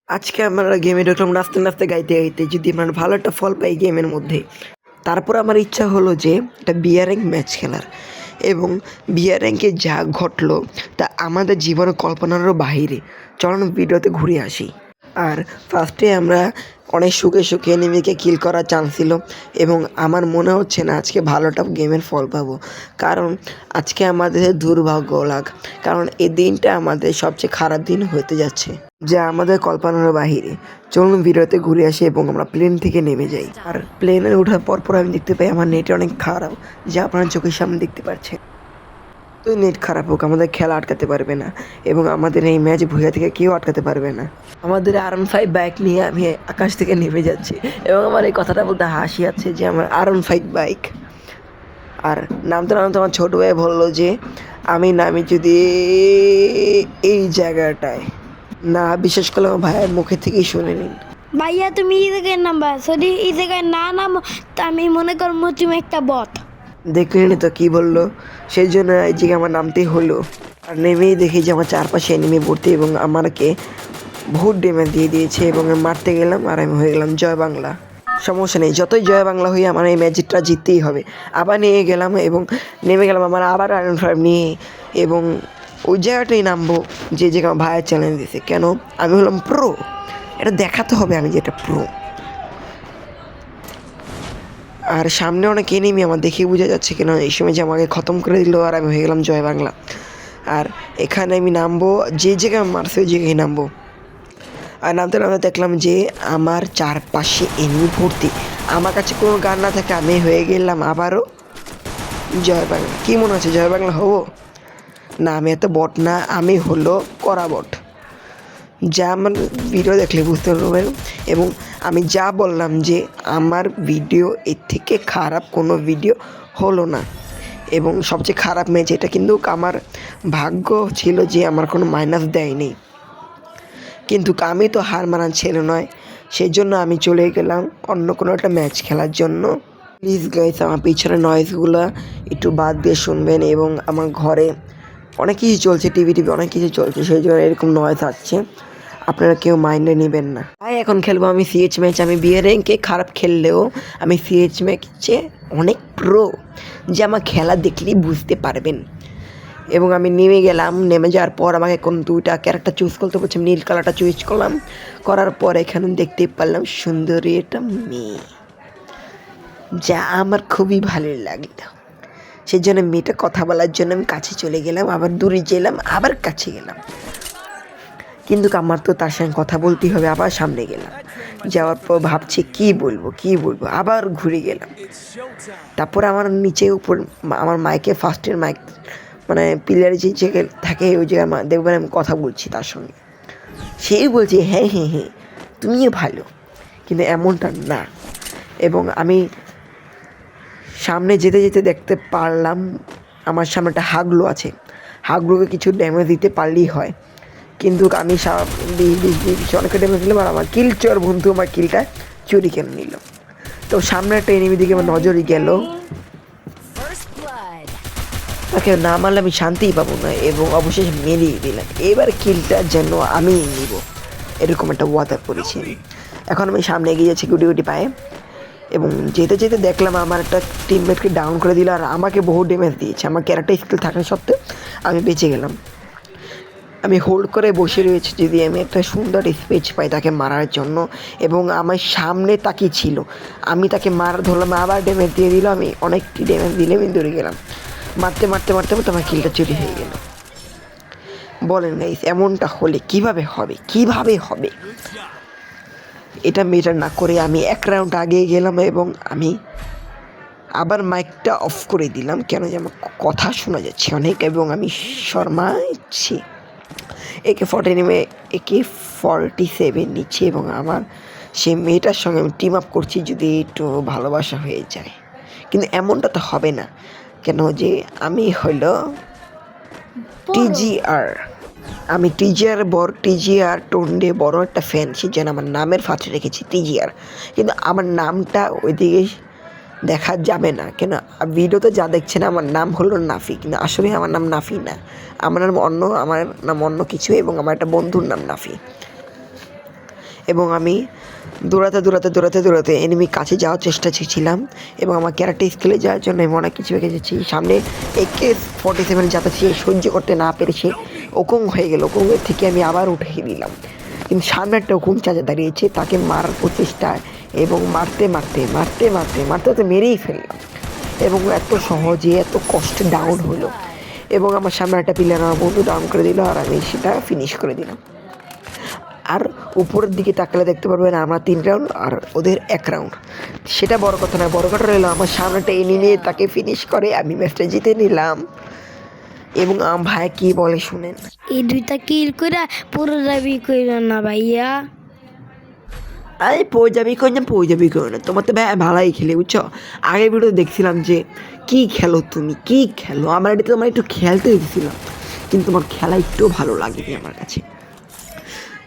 আজকে আমরা গেমে ঢুকলাম নাচতে নাচতে গাইতে গাইতে যদি আমরা ভালো একটা ফল পাই গেমের মধ্যে। তারপর আমার ইচ্ছা হলো যে একটা বিয়ার র্যাঙ্ক ম্যাচ খেলার, এবং বিয়ার র্যাঙ্কে যা ঘটলো তা আমাদের জীবনের কল্পনারও বাহিরে। চলুন ভিডিওতে ঘুরে আসি। আর ফার্স্টে আমরা অনেক সুখে সুখে এনিমিকে কিল করার চান্স ছিল, এবং আমার মনে হচ্ছে না আজকে ভালোটা গেমের ফল পাবো, কারণ আজকে আমাদের দুর্ভাগ্য লাগ, কারণ এই দিনটা আমাদের সবচেয়ে খারাপ দিন হতে যাচ্ছে, যা আমাদের কল্পনার বাহিরে। চলুন ভিডিওতে ঘুরে আসি এবং আমরা প্লেন থেকে নেমে যাই। আর প্লেনে ওঠার পর আমি দেখতে পাই আমার নেট অনেক খারাপ, যা আপনার চোখের সামনে দেখতে পাচ্ছেন। তো নেট খারাপ হোক, আমাদের খেলা আটকাতে পারবে না, এবং আমাদের এই ম্যাচ ভুয়া থেকে কেউ আটকাতে পারবে না। আমাদের R15 বাইক নিয়ে আমি আকাশ থেকে নেমে যাচ্ছি, এবং আমার এই কথাটা বলতে হাসি আছে যে আমার R15 বাইক। আর নামতে নামতে আমার ছোটো ভাই বললো যে আমি নামি যদি এই জায়গাটায়, না বিশ্বাস করলে আমার ভাইয়ের মুখে থেকেই শুনে নিন। ভাইয়া তুমি এই জায়গায় নামবা, যদি এই জায়গায় না নামো তা আমি মনে করবো তুমি একটা বট। দেখলেনি তো কী বললো, সেই জন্য এই জায়গায় আমার নামতেই হলো। আর নেমেই দেখি যে আমার চারপাশে এনিমি ভর্তি, এবং আমাকে বহুত ড্যামেজ দিয়ে দিয়েছে, এবং আমি মারতে গেলাম আর আমি হয়ে গেলাম জয় বাংলা। সমস্যা নেই, যতই জয় বাংলা হয়ে আমার এই ম্যাচটা জিততেই হবে। আবার নিয়ে গেলাম এবং নেমে গেলাম আমার আবার R15 নিয়ে, এবং ওই জায়গাটাই নামবো যে জায়গায় আমার ভাইয়ের চ্যালেঞ্জ দিয়েছে। কেন? আমি হলাম প্রো, এটা দেখাতে হবে আমি যে এটা প্রো। আর সামনে অনেক এনিমি আমার দেখে বোঝা যাচ্ছে কেন এই সময় যে আমাকে খতম করে দিল, আর আমি হয়ে গেলাম জয় বাংলা। আর এখানে আমি নামবো, যে জায়গায় মারছে ওই জায়গায় নামবো। আর নামতে নামতে দেখলাম যে আমার চারপাশে এনিমি ভর্তি, আমার কাছে কোনো গান না থাকে আমি হয়ে গেলাম আবারও জয় বাংলা। কী মনে হচ্ছে জয় বাংলা হবো? না, আমি এত বট না, আমি হলো করা বট, যা আমার ভিডিও দেখলে বুঝতে পারবেন। এবং আমি যা বললাম যে আমার ভিডিও এর থেকে খারাপ কোনো ভিডিও হলো না, এবং সবচেয়ে খারাপ ম্যাচ এটা, কিন্তু আমার ভাগ্য ছিল যে আমার কোনো মাইনাস দেয়নি। কিন্তু আমি তো হার মানার ছেলে নয়, সেই জন্য আমি চলে গেলাম অন্য কোনো একটা ম্যাচ খেলার জন্য। প্লিজ গাইস, আমার পিছনে নয়েজগুলো একটু বাদ দিয়ে শুনবেন, এবং আমার ঘরে অনেক কিছু চলছে, টিভি অনেক কিছু চলছে, সেই জন্য এরকম নয়েজ আসছে, আপনারা কেউ মাইন্ডে নেবেন না। তাই এখন খেলবো আমি সিএইচ ম্যাচ। আমি বিয়ার র্যাঙ্কে খারাপ খেললেও আমি সিএইচ ম্যাচে অনেক প্রো, যে আমার খেলা দেখলেই বুঝতে পারবেন। এবং আমি নেমে গেলাম, নেমে যাওয়ার পর আমাকে কোন দুইটা ক্যারেক্টার চুজ করতে বলছে, নীল কালারটা চুজ করলাম। করার পর এখানে দেখতে পারলাম সুন্দরী একটা মেয়ে, যা আমার খুবই ভালো লাগলো। সেই জন্য মেয়েটা কথা বলার জন্য আমি কাছে চলে গেলাম, আবার দূরে গেলাম, আবার কাছে গেলাম, কিন্তু আমার তো তার সঙ্গে কথা বলতেই হবে। আবার সামনে গেলাম, যাওয়ার পর ভাবছি কী বলবো, আবার ঘুরে গেলাম। তারপর আমার নিচে উপর আমার মাইকে, ফার্স্টের মাইক মানে পিলারে যে জায়গায় থাকে ওই জায়গায় দেখবেন আমি কথা বলছি তার সঙ্গে, সেই বলছে হ্যাঁ হ্যাঁ হ্যাঁ তুমিও ভালো, কিন্তু এমনটা না। এবং আমি সামনে যেতে যেতে দেখতে পারলাম আমার সামনে একটা হাগলু আছে, হাগলুকে কিছু ড্যামেজ দিতে পারলেই হয়, কিন্তু আমি অনেকটা ড্যামেজ দিলাম, আর আমার কিল চোর বন্ধু আমার কিলটা চুরি কেন নিল। তো সামনে একটা এনিমি দিকে আমার নজরই গেল, তাকে না মারলে আমি শান্তিই পাবো না, এবং অবশেষে মেরিয়ে দিলাম। এবার কিলটা যেন আমি নিব, এরকম একটা ওয়াদা করেছি। এখন আমি সামনে এগিয়ে যাচ্ছি গুটি গুটি পায়ে, এবং যেতে যেতে দেখলাম আমার একটা টিমমেটকে ডাউন করে দিল, আর আমাকে বহু ড্যামেজ দিয়েছে। আমার ক্যারেক্টার স্কিল থাকা সত্ত্বেও আমি বেঁচে গেলাম। আমি হোল্ড করে বসে রয়েছি যদি আমি একটা সুন্দর স্পেস পাই তাকে মারার জন্য, এবং আমার সামনে তাকিয়ে ছিল, আমি তাকে ধরলাম, আবার ড্যামেজ দিয়ে দিল, আমি অনেকটি ড্যামেজ দিলে আমি দৌড়ে গেলাম, মারতে মারতে মারতে মারতে আমার কিলটা চুরি হয়ে গেল। বলেন গাইস, এমনটা হলে কিভাবে হবে? এটা মেটার না করে আমি এক রাউন্ড আগে গেলাম, এবং আমি আবার মাইকটা অফ করে দিলাম, কেন যে আমার কথা শোনা যাচ্ছে অনেক, এবং আমি শর্মাচ্ছি। AK-47 নিচ্ছি, এবং আমার সেই মেয়েটার সঙ্গে আমি টিম আপ করছি যদি একটু ভালোবাসা হয়ে যায়, কিন্তু এমনটা তো হবে না, কেন যে আমি হলো TGR, আমি TGR টোন্ডে বড় একটা ফ্যান, সেই জন্য আমার নামের ফাঁসে রেখেছি TGR, কিন্তু আমার নামটা ওইদিকে দেখা যাবে না, কেন ভিডিওতে যা দেখছেন আমার নাম হলো নাফি, কিন্তু আসলে আমার নাম নাফি না, আমার নাম অন্য কিছু, এবং আমার একটা বন্ধুর নাম নাফি। এবং আমি দৌড়াতে এনিমি কাছে যাওয়ার চেষ্টা ছিলাম এবং আমার ক্যারেক্টার স্কেলে যাওয়ার জন্য আমি অনেক কিছু রেখেছি। সামনে AK-47 যাতাছি সহ্য করতে না পেরেছে ওকং হয়ে গেল। ওকংয়ের থেকে আমি আবার উঠে দিলাম, কিন্তু সামনে একটা ওকং চাচা দাঁড়িয়েছে, তাকে মারার প্রচেষ্টায় এবং মারতে তো মেরেই ফেললাম এবং এত সহজে এত কষ্টে ডাউন হলো এবং আমার সামনে একটা প্লেয়ার আমার বন্ধু ডাউন করে দিল আর আমি সেটা ফিনিশ করে দিলাম। আর উপরের দিকে তাকালে দেখতে পারবেন আমরা 3 রাউন্ড আর ওদের 1 রাউন্ড। সেটা বড় কথা না, বড় কথা রইলো আমার সামনেটা এনিমি তাকে ফিনিশ করে আমি ম্যাচটা জিতে নিলাম। এবং ভাই কি বলে শুনেন, এই 2টা কিল করে পুরো দাবি কইল না ভাইয়া। আরে পৌঁছাবি কই না, তোমার তো ভাই ভালোই খেলে বুঝছো। আগের ভিডিও দেখছিলাম যে কি খেলো তুমি, কি খেলো, আমার এটা তোমার একটু খেলতে দেখছিলাম, কিন্তু তোমার খেলা একটু ভালো লাগেনি আমার কাছে।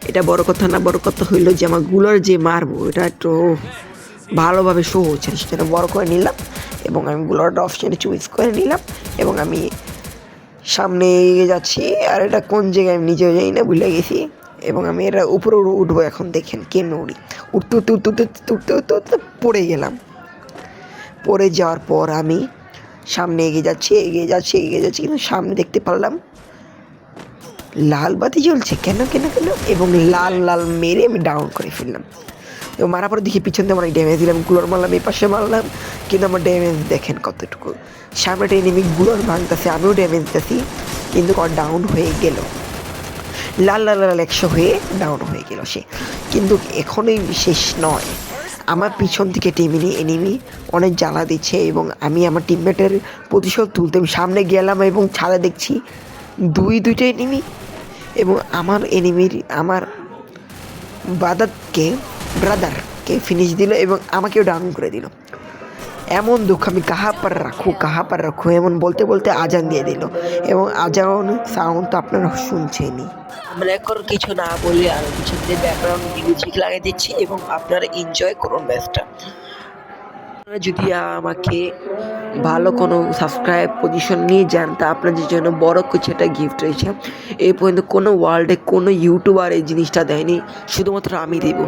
এটা বড় কথা না, বড় কথা হইলো যে আমার গুলোর যে মারবো এটা একটু ভালোভাবে শো হচ্ছে না, সেটা বড় করে নিলাম এবং আমি গুলোরটা অপশানে চুজ করে নিলাম এবং আমি সামনে এগিয়ে যাচ্ছি। আর এটা কোন জায়গায় আমি নিজেও যাই না, ভুলে গেছি। এবং আমি এটা উপরে উঠবো, এখন দেখেন কেমন উঠি। উঠতে পড়ে গেলাম। পড়ে যাওয়ার পর আমি সামনে এগিয়ে যাচ্ছি কিন্তু সামনে দেখতে পারলাম লাল বাতি জ্বলছে। কেন এবং লাল মেরে আমি ডাউন করে ফেললাম এবং মারার পরে দেখি পিছন দিয়ে অনেক ড্যামেজ দিলাম, গুলোর মারলাম, এই পাশে মারলাম, কিন্তু আমার ড্যামেজ দেখেন কতটুকু। সামনেটা এনিমি গুলোর ভাঙতেছে, আমিও ড্যামেজ দিতেছি, কিন্তু ডাউন হয়ে গেল, লাল 100 হয়ে ডাউন হয়ে গেল সে। কিন্তু এখনই শেষ নয়, আমার পিছন থেকে এনিমি অনেক জ্বালা দিচ্ছে এবং আমি আমার টিমমেটের প্রতিশোধ তুলতে আমি সামনে গেলাম এবং ছাড়া দেখছি দুইটা এনিমি এবং আমার ব্রাদারকে ফিনিশ দিল এবং আমাকেও ডাউন করে দিল। এমন দুঃখ, আমি কাহা পার রাখো এমন বলতে আজান দিয়ে দিল এবং আজান সাউন্ড তো আপনারা শুনছেনই। আমরা এখন কিছু না বলে আর কিছু ব্যাকগ্রাউন্ড মিউজিক লাগিয়ে দিচ্ছি এবং আপনারা এনজয় করুন ম্যাচটা। আপনারা যদি আমাকে ভালো কোনো সাবস্ক্রাইব পজিশন নিয়ে যান তা আপনাদের জন্য বড় কিছু একটা গিফট রয়েছে। এই পর্যন্ত কোনো ওয়ার্ল্ডে কোনো ইউটিউবার এই জিনিসটা দেয়নি, শুধুমাত্র আমি দেব।